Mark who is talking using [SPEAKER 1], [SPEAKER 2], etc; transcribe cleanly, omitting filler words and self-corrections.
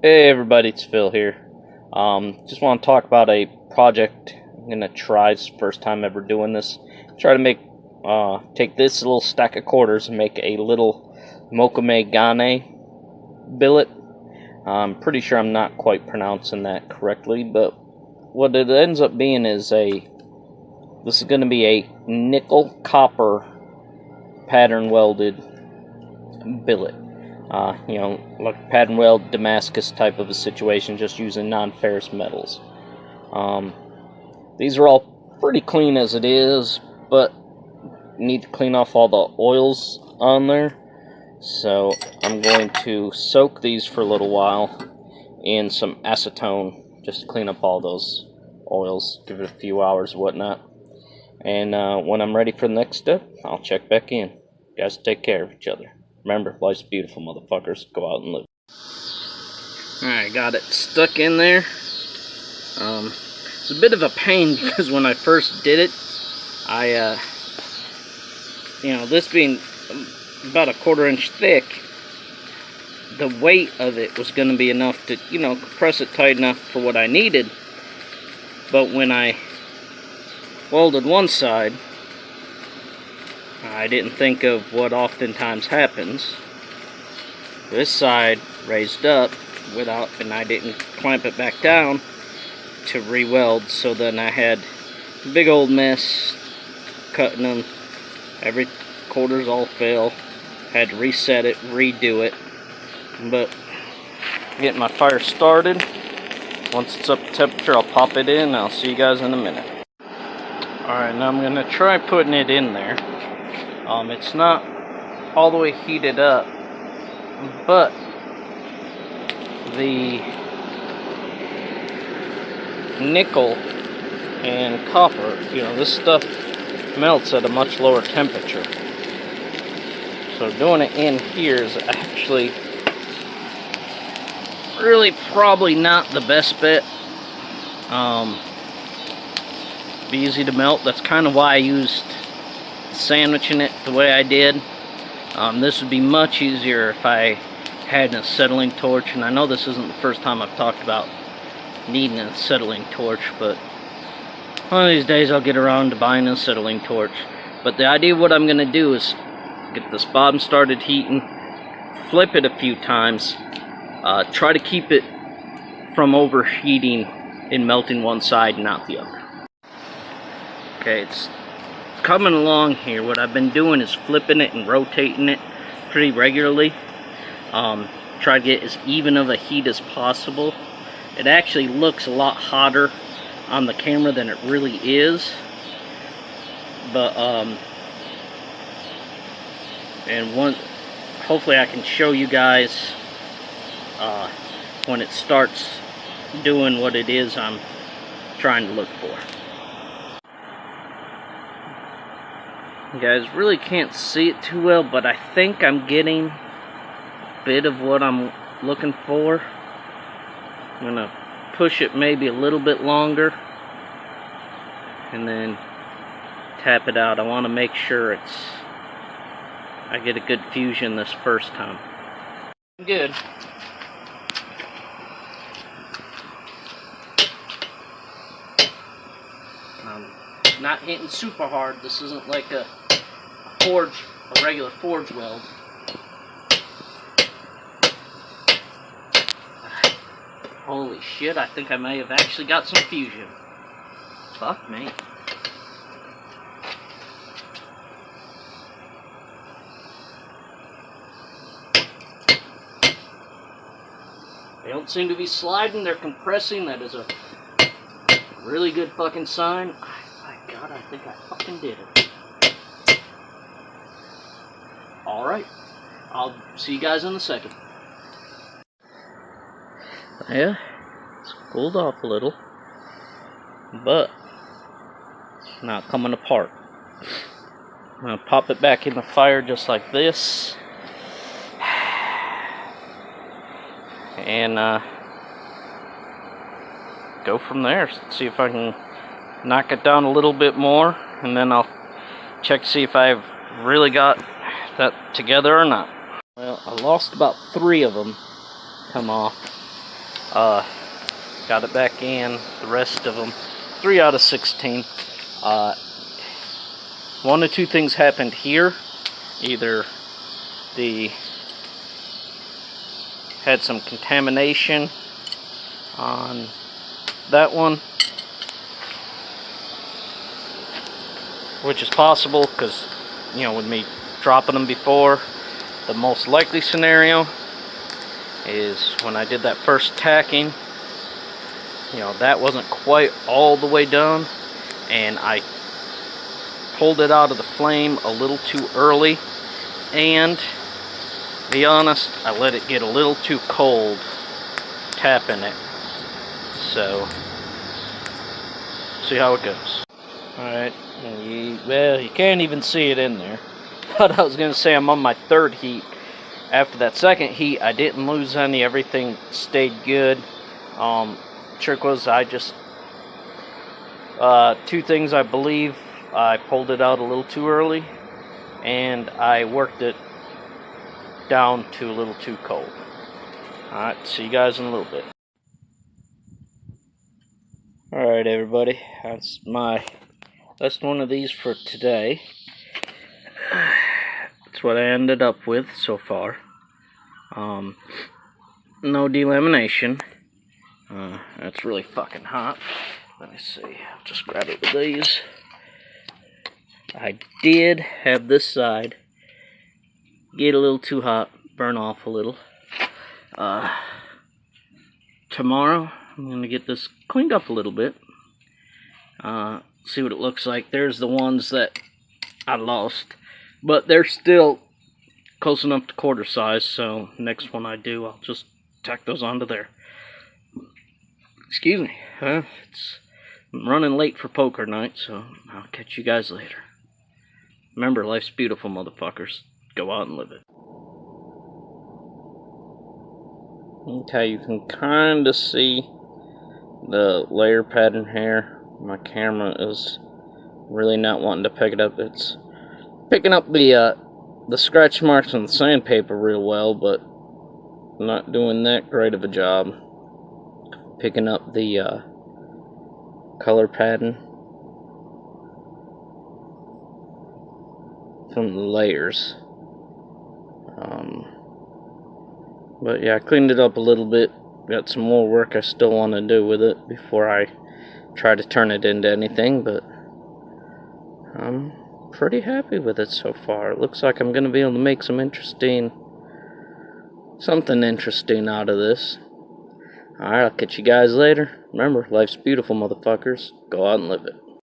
[SPEAKER 1] Hey everybody, it's Phil here. Just want to talk about a project I'm gonna try. It's the first time ever doing this. Try to make take this little stack of quarters and make a little Mokume Gane billet. I'm pretty sure I'm not quite pronouncing that correctly, but what it ends up being is this is going to be a nickel copper pattern welded billet. Like pattern weld Damascus type of a situation, just using non-ferrous metals. These are all pretty clean as it is, but need to clean off all the oils on there. So I'm going to soak these for a little while in some acetone, just to clean up all those oils, give it a few hours or whatnot. And when I'm ready for the next step, I'll check back in. You guys take care of each other. Remember, life's beautiful, motherfuckers. Go out and live. Alright, got it stuck in there. It's a bit of a pain because when I first did it, this being about a 1/4 inch thick, the weight of it was going to be enough to, compress it tight enough for what I needed. But when I welded one side, I didn't think of what oftentimes happens. This side raised up and I didn't clamp it back down to re-weld, so then I had a big old mess cutting them. Every quarters all fail. Had to reset it, redo it. But getting my fire started. Once it's up to temperature, I'll pop it in and I'll see you guys in a minute. Alright, now I'm gonna try putting it in there. It's not all the way heated up, but the nickel and copper, this stuff melts at a much lower temperature. So doing it in here is actually really probably not the best bet. Be easy to melt. That's kind of why I used sandwiching it the way I did. This would be much easier if I had an acetylene torch, and I know this isn't the first time I've talked about needing an acetylene torch, but one of these days I'll get around to buying an acetylene torch. But the idea of what I'm going to do is get this bottom started heating, flip it a few times, try to keep it from overheating and melting one side and not the other. Okay, it's coming along here. What I've been doing is flipping it and rotating it pretty regularly. Try to get as even of a heat as possible. It actually looks a lot hotter on the camera than it really is, but hopefully I can show you guys when it starts doing what it is I'm trying to look for. You guys really can't see it too well, but I think I'm getting a bit of what I'm looking for. I'm gonna push it maybe a little bit longer and then tap it out. I want to make sure I get a good fusion this first time. Good. Not hitting super hard. This isn't like a regular forge weld. Holy shit, I think I may have actually got some fusion. Fuck me. They don't seem to be sliding, they're compressing. That is a really good fucking sign. My God, I think I fucking did it. Alright, I'll see you guys in a second. Yeah, it's cooled off a little, but it's not coming apart. I'm going to pop it back in the fire just like this. And go from there. See if I can knock it down a little bit more, and then I'll check to see if I've really got that together or not. Well, I lost about 3 of them come off. Got it back in, the rest of them, 3 out of 16. One of two things happened here. Either the had some contamination on that one, which is possible because, you know, with me dropping them before, the most likely scenario is when I did that first tacking, you know, that wasn't quite all the way done, and I pulled it out of the flame a little too early, and to be honest, I let it get a little too cold tapping it. So see how it goes. Alright, well, you can't even see it in there. But I was going to say I'm on my 3rd heat. After that 2nd heat, I didn't lose any. Everything stayed good. Trick was I just... 2 things I believe. I pulled it out a little too early, and I worked it down to a little too cold. Alright, see you guys in a little bit. Alright everybody, that's my last one of these for today. That's what I ended up with so far. No delamination. That's really fucking hot. Let me see, I'll just grab it with these. I did have this side get a little too hot, burn off a little. Tomorrow I'm going to get this cleaned up a little bit. See what it looks like. There's the ones that I lost, but they're still close enough to quarter size, so next one I do, I'll just tack those onto there. Excuse me. I'm running late for poker night, so I'll catch you guys later. Remember, life's beautiful, motherfuckers. Go out and live it. Okay, you can kind of see the layer pattern here. My camera is really not wanting to pick it up. It's picking up the scratch marks on the sandpaper real well, but not doing that great of a job picking up the color pattern from the layers. But yeah, I cleaned it up a little bit. Got some more work I still want to do with it before I try to turn it into anything, but I'm pretty happy with it so far. It looks like I'm going to be able to make something interesting out of this. Alright, I'll catch you guys later. Remember, life's beautiful, motherfuckers. Go out and live it.